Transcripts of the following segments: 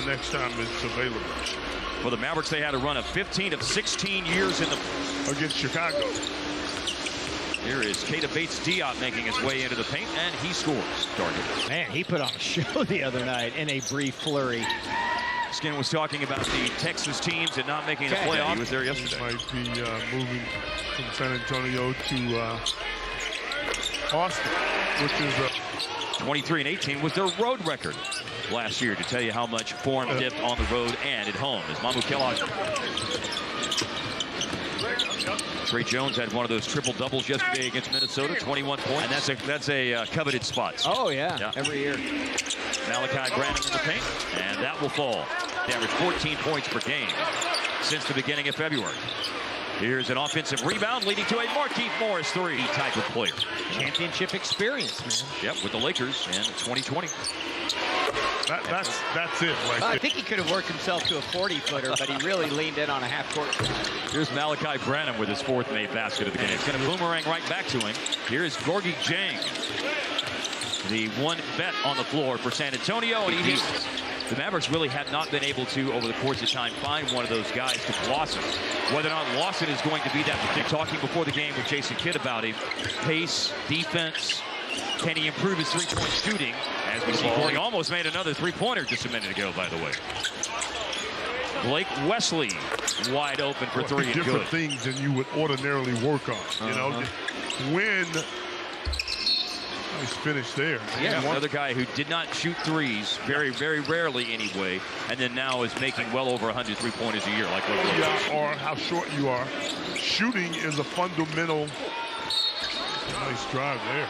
next time it's available. For the Mavericks, they had a run of 15 of 16 years in the against Chicago. Here is Keita Bates-Diop making his way into the paint, and he scores. Target. Man, he put on a show the other night in a brief flurry. Skin was talking about the Texas teams and not making the playoffs. He was there yesterday. He might be moving from San Antonio to Austin, which is 23 and 18 was their road record last year, to tell you how much form dipped on the road and at home. As Mamu Kellogg. Trey Jones had one of those triple doubles yesterday against Minnesota, 21 points, and that's a coveted spot. Oh yeah, every year. Malachi Branham in the paint, and that will fall. They average 14 points per game since the beginning of February. Here's an offensive rebound leading to a Markieff Morris three type of player. Championship experience, man. Yep, with the Lakers in 2020. That's it right I there. think he could have worked himself to a 40-footer, but he really leaned in on a half-court shot. Here's Malachi Branham with his fourth made basket of the game. It's going to boomerang right back to him. Here's Gorgui Dieng, the one bet on the floor for San Antonio, and he the Mavericks really have not been able to, over the course of time, find one of those guys to Lawson. Whether or not Lawson is going to be that particular. Talking before the game with Jason Kidd about him, pace, defense. Can he improve his three-point shooting? As we see, Gorgui almost made another three-pointer just a minute ago, by the way. Blake Wesley wide open for three and different good. Things than you would ordinarily work on. You know, when nice finish there. Yeah, another guy who did not shoot threes very, very rarely anyway, and then now is making well over 100 three-pointers a year, like what or how short you are. Shooting is a fundamental. Nice drive there.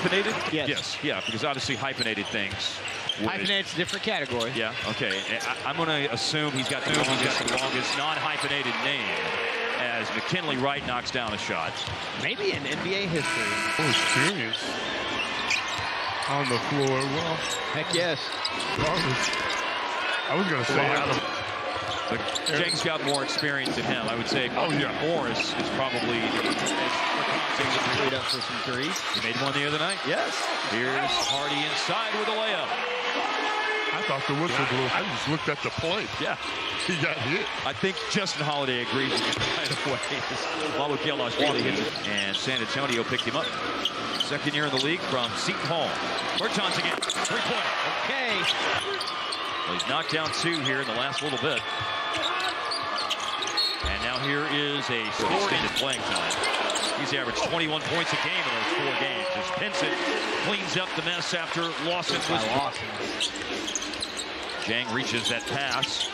Hyphenated? Yes. Yeah, because obviously hyphenated things. Hyphenated's a different category. Yeah, okay. I'm going to assume he's got the longest non-hyphenated name as McKinley Wright knocks down a shot. Maybe in NBA history. Oh, experience on the floor. Well, heck yes. I was going to say out of. But Jang's got more experience than him. I would say Morris is probably up for some threes. He made one the other night. Yes. Here's Hardy inside with a layup. I thought the whistle blew. I just looked at the play. Yeah. He got hit. I think Justin Holiday agrees with him right away. Mamu Kellogg really hits it, and San Antonio picked him up. Second year in the league from Seton Hall. Bertans again. Three-pointer. Okay. Well, he's knocked down two here in the last little bit. And now here is a extended playing time. He's averaged 21 points a game in those 4 games. Just pins it, cleans up the mess after Lawson was Lawson. Jang reaches that pass.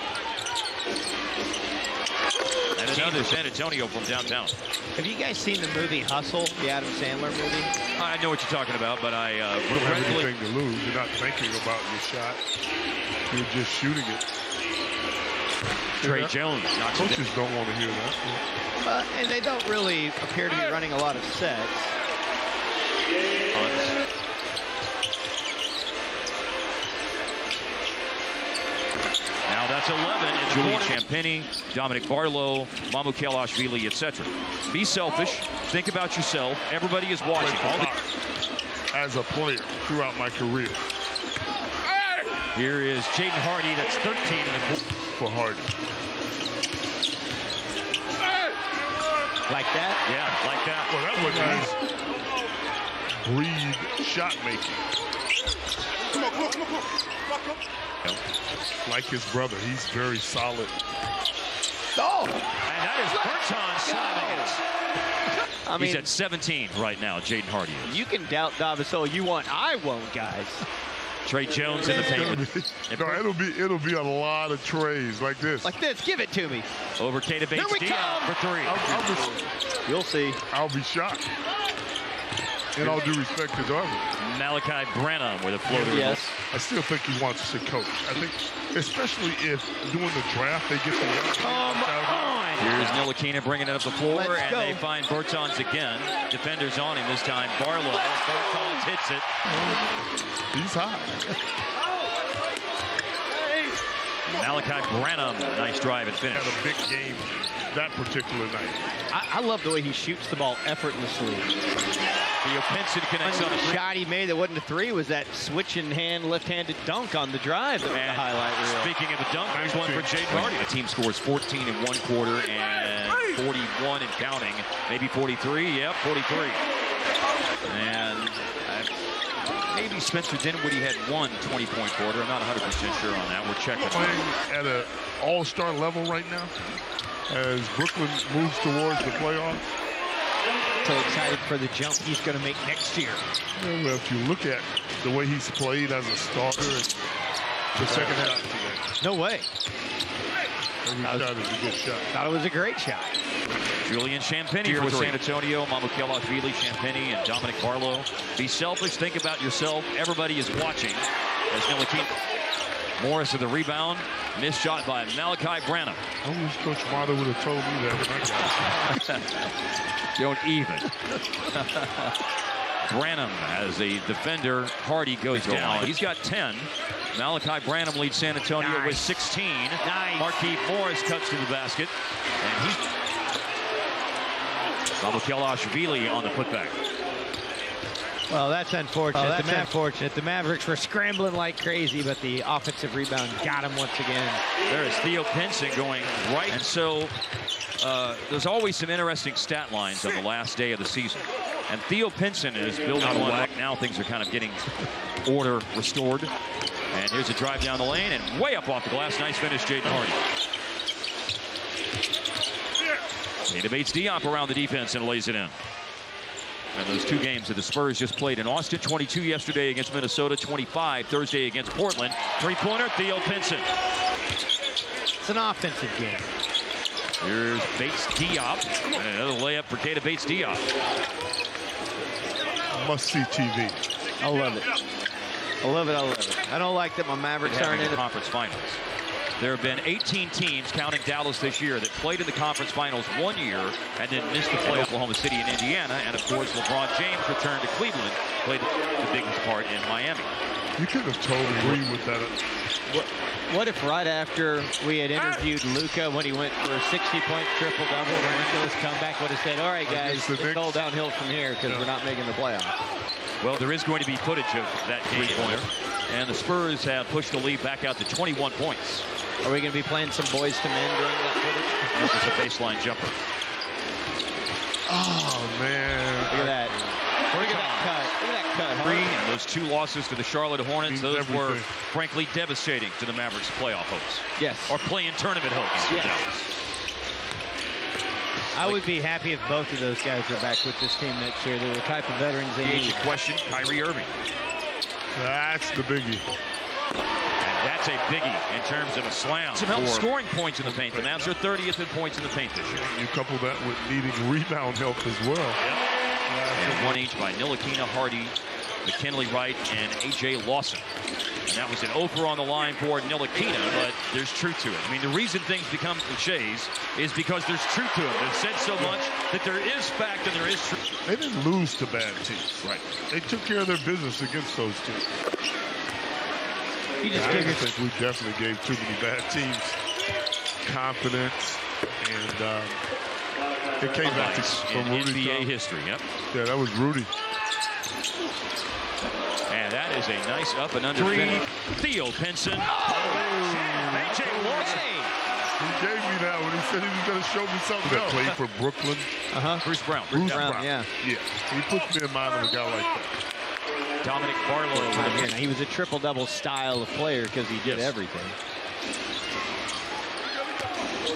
And another San Antonio from downtown. Have you guys seen the movie Hustle, the Adam Sandler movie? I know what you're talking about, but I you don't have anything to lose. You're not thinking about your shot. You're just shooting it. Trey Jones. Coaches don't want to hear that. And they don't really appear to be running a lot of sets. Now that's 11. It's Julian Champagny, Dominic Barlow, Mamu Kellogg, etc. Be selfish. Think about yourself. Everybody is watching. As a player throughout my career. Here is Jaden Hardy. That's 13 in the quarter. For Hardy. Like that? Yeah, like that. Well, that was his breed shot making. Like his brother, he's very solid. Oh! And that is Bertans slamming it. I mean, he's at 17 right now, Jaden Hardy is. You can doubt Davisol. I won't, guys. Trey Jones in the paint. No, it'll be a lot of trays like this. Like this. Give it to me. Over Keita Bates-Diop for three. You'll see. I'll be shocked. In all due respect to Darvin. Malachi Branham with a floater. Yes. I still think he wants to coach. I think, especially if during the draft they get the Come on. Here's Ntilikina bringing it up the floor, and they find Bertans again. Defenders on him this time. Barlow. Bertans hits it. He's hot. Malachi Branham, nice drive and finish. Had a big game that particular night. I love the way he shoots the ball effortlessly. Theo Pinson connects on The the shot he made that wasn't a three was that switching hand left-handed dunk on the drive that was the highlight reel. Speaking of the dunk, there's one for Jaden Hardy. The team scores 14 in one quarter and 41 and counting. Maybe 43. Yep, 43. And maybe Spencer Dinwiddie had one 20-point quarter. I'm not 100% sure on that. We're checking. Playing at an all-star level right now as Brooklyn moves towards the playoffs. So excited for the jump he's going to make next year. Well, if you look at the way he's played as a starter and the second half today. No way. Every shot is a good shot. Thought it was a great shot. Julian Champagny for San Antonio, Mamukelashvili, Champagny, and Dominic Barlow. Be selfish, think about yourself. Everybody is watching. As Ntilikina. Morris of the rebound. Missed shot by Malachi Branham. I wish Coach Mata would have told me that. Don't even. Branham as a defender. Hardy goes down. He's got 10. Malachi Branham leads San Antonio with 16. Nice. Markieff Morris cuts to the basket. And he's Mamukelashvili on the putback. Well, that's unfortunate. The Mavericks were scrambling like crazy, but the offensive rebound got him once again. There is Theo Pinson going right. And so there's always some interesting stat lines on the last day of the season. And Theo Pinson is building one back. Now things are kind of getting order restored. And here's a drive down the lane and way up off the glass. Nice finish, Jaden Hardy. He debates Diop around the defense and lays it in. And those two games that the Spurs just played in Austin, 22 yesterday against Minnesota, 25 Thursday against Portland. Three-pointer, Theo Pinson. It's an offensive game. Here's Bates Diop. And another layup for Keita Bates Diop. Must-see TV. I love it. I love it. I don't like that my Mavericks aren't in the conference finals. There have been 18 teams, counting Dallas this year, that played in the conference finals 1 year and then missed the play. Oklahoma City and Indiana. And, of course, LeBron James returned to Cleveland, played the biggest part in Miami. You could have totally agreed with that. What if right after we had interviewed Luka when he went for a 60-point triple-double, miraculous comeback, would have said, all right, guys, it's all downhill from here because we're not making the playoffs. Well, there is going to be footage of that game-pointer. And the Spurs have pushed the lead back out to 21 points. Are we going to be playing some boys to men during that footage? This is a baseline jumper. Oh, man. Look at that. Look at that cut. Look at that cut. Three, and those two losses to the Charlotte Hornets, those everything. were, frankly, devastating to the Mavericks playoff hopes. Yes. Or play-in tournament hopes. Yes. I would be happy if both of those guys are back with this team next year. They're the type of veterans they need. Question, Kyrie Irving. That's the biggie. And that's a biggie in terms of a slam. Some help scoring points in the paint. The Mavs are 30th in points in the paint this year. You couple that with needing rebound help as well. Yep. And one each by Ntilikina, Hardy, McKinley Wright, and A.J. Lawson. And that was an over on the line for Ntilikina, but there's truth to it. I mean, the reason things become cliches is because there's truth to it. They've said so much that there is fact and there is truth. They didn't lose to bad teams. Right. They took care of their business against those teams. I think we definitely gave too many bad teams confidence, and it came back to from Rudy. NBA history, yep. Yeah, that was Rudy. And that is a nice up and under finish. Theo Pinson. A.J. Lawson. He gave me that when he said he was going to show me something else. Played for Brooklyn. Bruce Brown. Bruce Brown, yeah. Yeah, he puts me in mind of a guy like that. Dominic Barlow. He was a triple-double style of player because he did everything.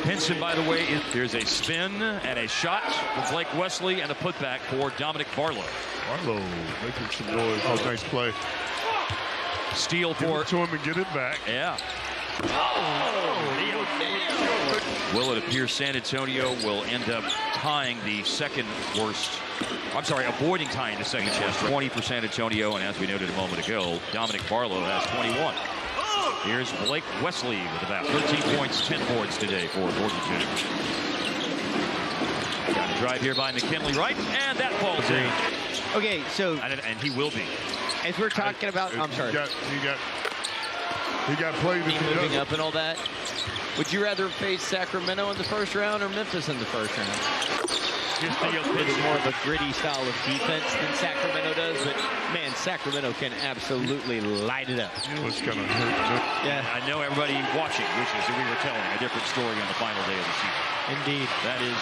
Pinson, by the way, here's a spin and a shot for Blake Wesley and a putback for Dominic Barlow. Barlow making some noise. Oh, nice play. Steal Give for it to him and get it back. Yeah. Will it appear San Antonio will end up tying the second worst, I'm sorry, avoiding tying the second chance. 20 for San Antonio, and as we noted a moment ago, Dominic Barlow has 21. Here's Blake Wesley with about 13 points, 10 boards today for Gordon James. Got a drive here by McKinley Wright, and that falls in. Okay, so and he will be. As we're talking about, I'm sorry. He got played. He moving up and all that. Would you rather face Sacramento in the first round or Memphis in the first round? It's more of a gritty style of defense than Sacramento does, but man, Sacramento can absolutely light it up. You know what's going to hurt? Yeah, I know everybody watching wishes that we were telling a different story on the final day of the season. Indeed. That is